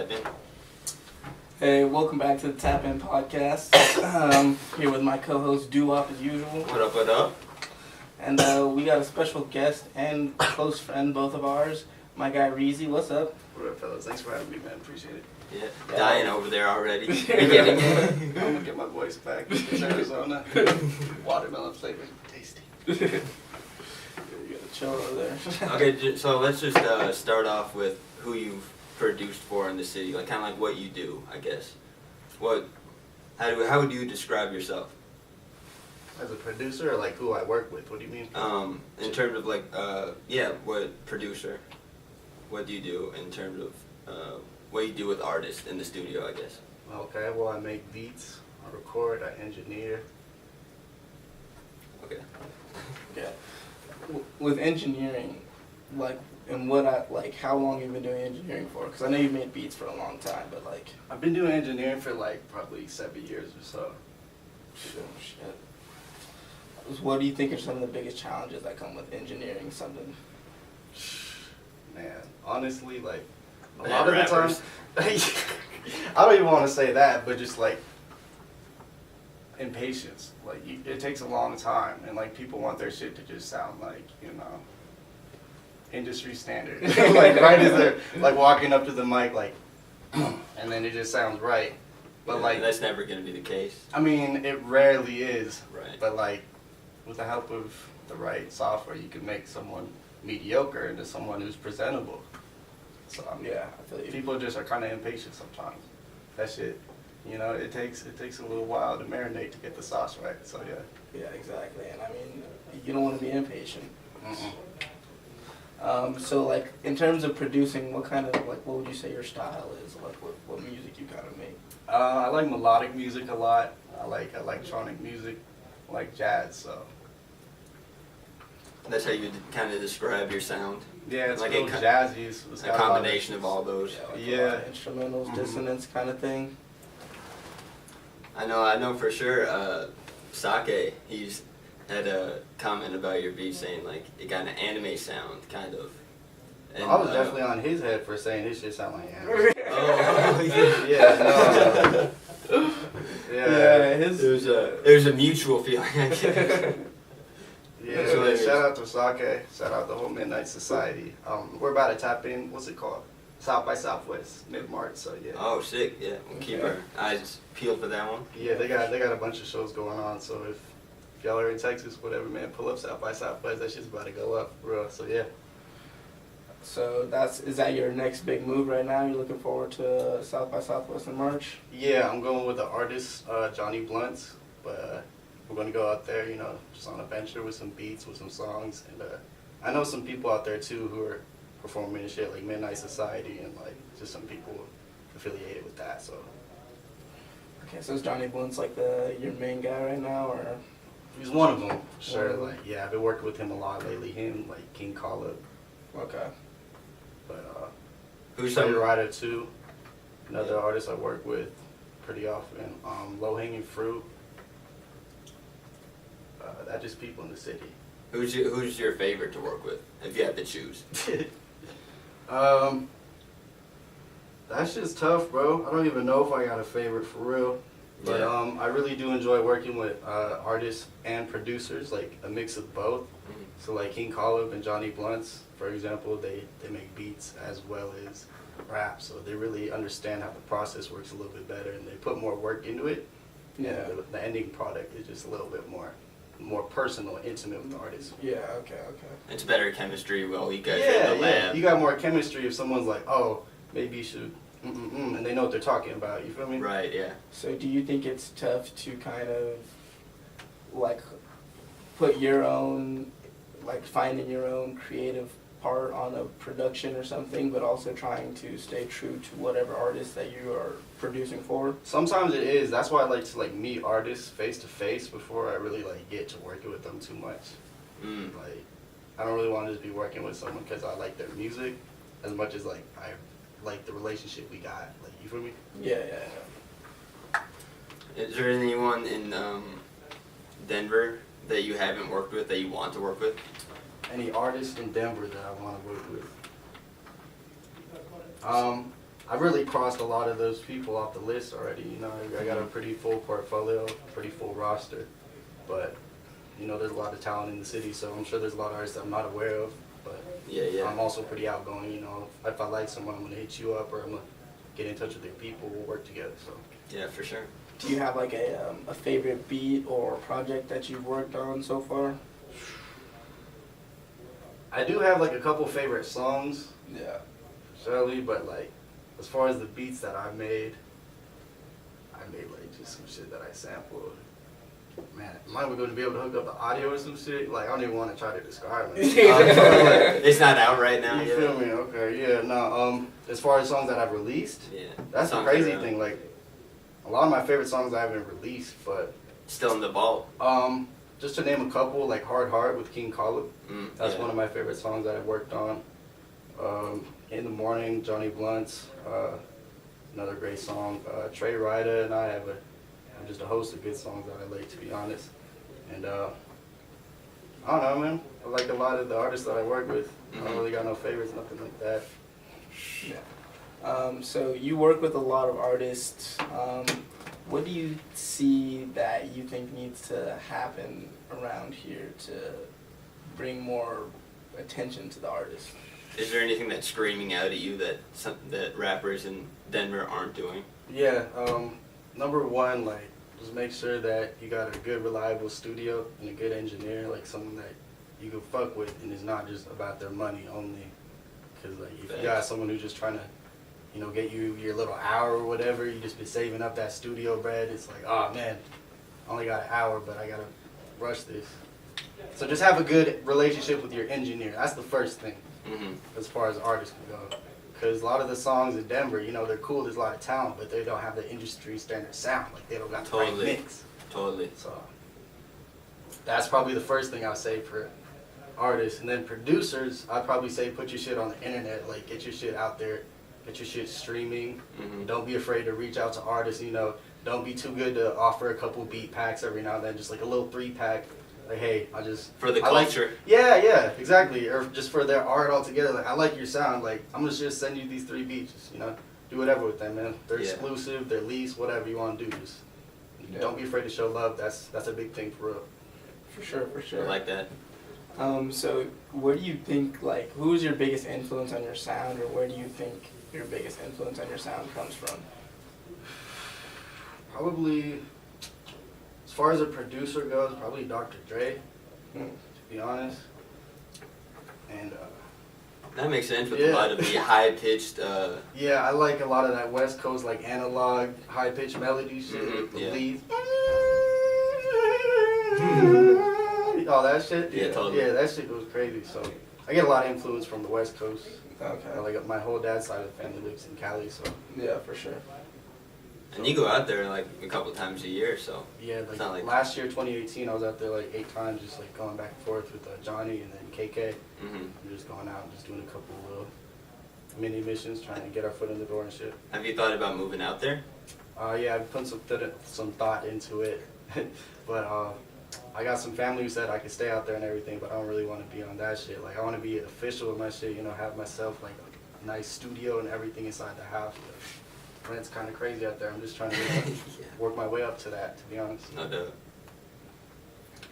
Tap In. Hey, welcome back to the Tap In podcast. Here with my co-host Duwop as usual. What up, what up? And we got a special guest and close friend, both of ours. My guy Reezy, what's up? What up, fellas? Thanks for having me, man. Appreciate it. Yeah, dying over there already. Beginning. I'm gonna get my voice back. It's Arizona. Watermelon flavor. Tasty. You gotta chill over there. Okay, so let's just start off with who you've produced for in the city, like kind of like what you do, I guess. How would you describe yourself? As a producer, or like who I work with? What do you mean? In terms of like, what producer? What do you do in terms of what you do with artists in the studio, I guess? Okay, well, I make beats, I record, I engineer. Okay. Yeah. With engineering, how long have you been doing engineering for? Because I know you've made beats for a long time, but like... I've been doing engineering for like probably 7 years or so. Shit. What do you think are some of the biggest challenges that come with engineering something? Man, honestly, like, a Bad lot of rappers. the time, I don't even want to say that, but just like, impatience. Like, it takes a long time, and like, people want their shit to just sound like, industry standard. Like, right as they're like walking up to the mic, like, and then it just sounds right. But Yeah, like, that's never gonna be the case. I mean, it rarely is. Right. But like, with the help of the right software, you can make someone mediocre into someone who's presentable. So I mean, Yeah, I feel you. people just are kind of impatient sometimes. That shit, it takes a little while to marinate to get the sauce right. So yeah. Yeah, exactly. And I mean, you don't want to be impatient. Mm-mm. So like, in terms of producing, what would you say your style is? Like, what music you kind of make? I like melodic music a lot. I like electronic music. I like jazz. So That's how you kind of describe your sound. yeah, it's Like real a jazzy. It's A got a lot of- combination of all those. Yeah, like Yeah. a lot of instrumentals, Mhm. dissonance kind of thing. I know for sure. Sake, he's had a comment about your beat saying like it got an anime sound, kind of. And, I was definitely on his head for saying his shit sound like anime. Oh, yeah. Yeah, no. Yeah. There's a mutual feeling. I guess. Yeah, So man, shout out to Sake, shout out the whole Midnight Society. We're about to tap in, what's it called? South by Southwest, mid-March, so yeah. Oh, sick! Yeah, we'll keep our eyes peeled for that one. Yeah, they got a bunch of shows going on, so if y'all are in Texas, whatever, man, pull up South by Southwest, that shit's about to go up, bro, so yeah. So is that your next big move right now? You're looking forward to South by Southwest in March? Yeah, I'm going with the artist, Johnny Blunts, but we're gonna go out there, just on a venture with some beats, with some songs, and I know some people out there too who are performing and shit, like Midnight Society, and like just some people affiliated with that, so. Okay, so is Johnny Blunt's like your main guy right now, or? He's one of them, for sure, One of them. like, yeah, I've been working with him a lot lately, him, like King Kala, Okay. but Who's Sunny some? Rider too, another artist I work with pretty often, Low Hanging Fruit, that just people in the city. Who's your favorite to work with? If you had to choose. That's just tough, bro. I don't even know if I got a favorite for real. But Yeah. I really do enjoy working with artists and producers, like a mix of both. Mhm. So like King Khalib and Johnny Blunts, for example, they make beats as well as rap. So they really understand how the process works a little bit better, and they put more work into it. Yeah. And the ending product is just a little bit more personal and intimate with the artist. Yeah. Okay. It's better chemistry while you guys are Yeah, in the lab. you got more chemistry if someone's like, oh, maybe you should, and they know what they're talking about. You feel me? Right. Yeah. So do you think it's tough to kind of like put your own, like finding your own creative part on a production or something, but also trying to stay true to whatever artist that you are producing for? Sometimes it is. That's why I like to meet artists face to face before I really get to working with them too much. Mm. Like, I don't really want to just be working with someone because I like their music as much as I like the relationship we got. Like, you feel me? Yeah. Is there anyone in Denver that you haven't worked with that you want to work with? Any artist in Denver that I want to work with? I really crossed a lot of those people off the list already. You know, I got a pretty full portfolio, pretty full roster. But, you know, there's a lot of talent in the city, so I'm sure there's a lot of artists that I'm not aware of. But Yeah. I'm also pretty outgoing, you know. If I like someone, I'm going to hit you up, or I'm going to get in touch with their people. We'll work together, so. Yeah, for sure. Do you have like a favorite beat or project that you've worked on so far? I do have like a couple favorite songs, Yeah. surely, but like as far as the beats that I made like just some shit that I sampled. Man, am I going to be able to hook up the audio or some shit? Like I don't even want to try to describe it. It's not out right now. You feel me? Okay, yeah. No, as far as songs that I've released, Yeah. that's the Songs crazy that are thing. Like a lot of my favorite songs I haven't released, but still in the vault. just to name a couple, like Hard Heart with King Khaled. That's Yeah. one of my favorite songs that I've worked on. In the Morning, Johnny Blunt's, another great song. Trey Ryder and I have just a host of good songs that I like, to be honest. And I don't know, man. I like a lot of the artists that I work with. I don't really got no favorites, nothing like that. Yeah. So you work with a lot of artists. What do you see that you think needs to happen around here to bring more attention to the artist? Is there anything that's screaming out at you that rappers in Denver aren't doing? Yeah, number one, like, just make sure that you got a good, reliable studio and a good engineer, like someone that you can fuck with and it's not just about their money only. Because, like, if you got someone who's just trying to, you know, get you your little hour or whatever, you just been saving up that studio bread, it's like, oh man, I only got an hour, but I gotta rush this. So just have a good relationship with your engineer. That's the first thing, as far as artists can go. Because a lot of the songs in Denver, you know, they're cool, there's a lot of talent, but they don't have the industry standard sound. Like, they don't got the right mix. Totally. So that's probably the first thing I'll say for artists. And then producers, I'd probably say put your shit on the internet, like get your shit out there, get your shit streaming. Don't be afraid to reach out to artists, you know. Don't be too good to offer a couple beat packs every now and then, just like a little 3-pack. Like, hey, for the culture. Yeah, exactly. Or just for their art altogether. Like, I like your sound. Like, I'm gonna just send you these 3 beats. You know, do whatever with them, man. They're exclusive. They're leased. Whatever you want to do, just don't be afraid to show love. That's a big thing for real. For sure. I like that. So where do you think, like, who's your biggest influence on your sound, or where do you think your biggest influence on your sound comes from? Probably, as far as a producer goes, probably Dr. Dre, to be honest. And that makes sense with a lot of the high-pitched... yeah, I like a lot of that West Coast, like, analog, high-pitched melody shit, the leads. All that shit? Yeah, totally. Yeah, that shit goes crazy, so I get a lot of influence from the West Coast. Okay. Like, my whole dad's side of the family lives in Cali, so... Yeah, for sure. And you go out there like a couple times a year, so... Yeah, it's not like last year, 2018, I was out there like 8 times, just like going back and forth with Johnny and then KK. I'm just going out and just doing a couple of mini missions, trying to get our foot in the door and shit. Have you thought about moving out there? Yeah, I've put some thought into it, but I got some family who said I could stay out there and everything, but I don't really want to be on that shit. Like, I want to be official with my shit, you know, have myself like a nice studio and everything inside the house. But rent's kind of crazy out there. I'm just trying to work my way up to that, to be honest. No doubt.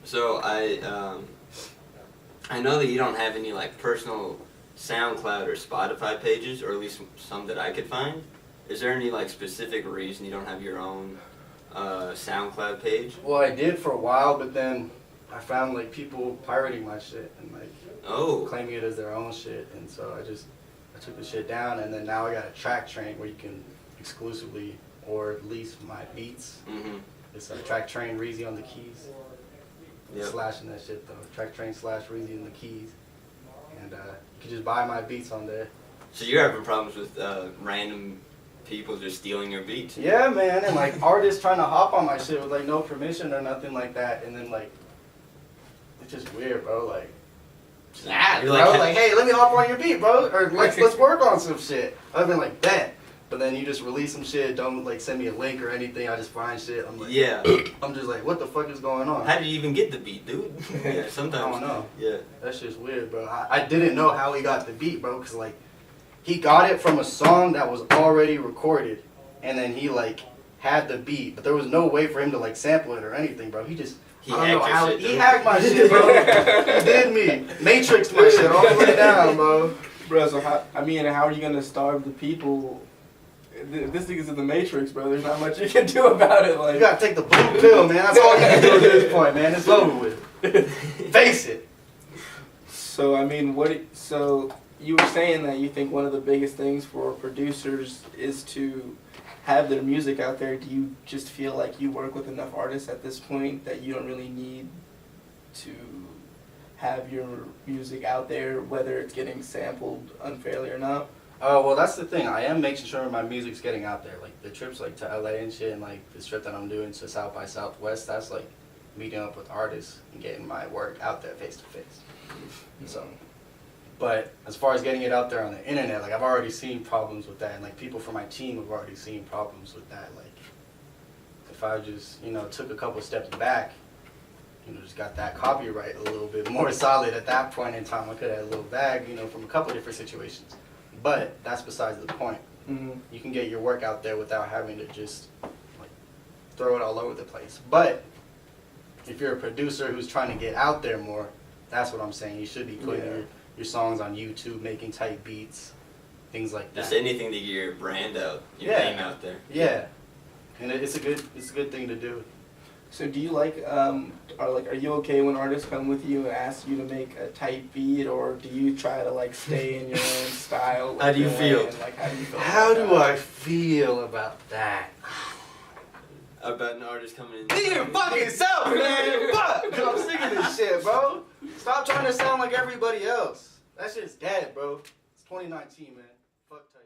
So I know that you don't have any like personal SoundCloud or Spotify pages, or at least some that I could find. Is there any like specific reason you don't have your own SoundCloud page? Well, I did for a while, but then I found like people pirating my shit and like claiming it as their own shit, and so I took the shit down, and then now I got a track train where you can exclusively or lease my beats. It's a track train ReezyOnTheKeys. Slashing that shit though. Track train / ReezyOnTheKeys, and you can just buy my beats on there. So you're having problems with random people just stealing your beats? Yeah, man, and like artists trying to hop on my shit with like no permission or nothing like that, and then like it's just weird, bro. Like, bro, like, hey, let me hop on your beat, bro, or let's work on some shit. I've been like that, but then you just release some shit. Don't like send me a link or anything. I just find shit. I'm like, I'm just like, what the fuck is going on? How did you even get the beat, dude? Sometimes I don't know. Yeah, that shit's weird, bro. I didn't know how he got the beat, bro, because like he got it from a song that was already recorded, and then he like had the beat, but there was no way for him to like sample it or anything, bro. He just He I don't know hacked your how shit, he though. hacked my shit, bro. He did me, matrixed my shit all the way down, bro. Bro, so how are you gonna starve the people? This thing is in the Matrix, bro. There's not much you can do about it. Like You gotta take the blue pill, man. That's all you can do at this point, man. It's over with. Face it. So I mean, so you were saying that you think one of the biggest things for producers is to have their music out there. Do you just feel like you work with enough artists at this point that you don't really need to have your music out there, whether it's getting sampled unfairly or not? Oh, well, that's the thing. I am making sure my music's getting out there. Like, the trips, like, to LA and shit, and, like, the trip that I'm doing to South by Southwest, that's, like, meeting up with artists and getting my work out there face to face. So, but as far as getting it out there on the internet, like, I've already seen problems with that, and, like, people from my team have already seen problems with that. Like, if I just, you know, took a couple steps back, you know, just got that copyright a little bit more solid at that point in time, I could have had a little bag, you know, from a couple different situations. But that's besides the point. Mm-hmm. You can get your work out there without having to just like throw it all over the place. But if you're a producer who's trying to get out there more, that's what I'm saying. You should be putting your songs on YouTube, making tight beats, things like that. Just anything to get your brand out, your Yeah. name out there. Yeah, and it's a good thing to do. So do you are you okay when artists come with you and ask you to make a tight beat, or do you try to like stay in your own style? How do you feel? And, like, how do you feel? How about do that? I feel about that? About an artist coming in. Be your fucking self, man. Fuck! I'm sick of this shit, bro. Stop trying to sound like everybody else. That shit's dead, bro. It's 2019, man. Fuck tight.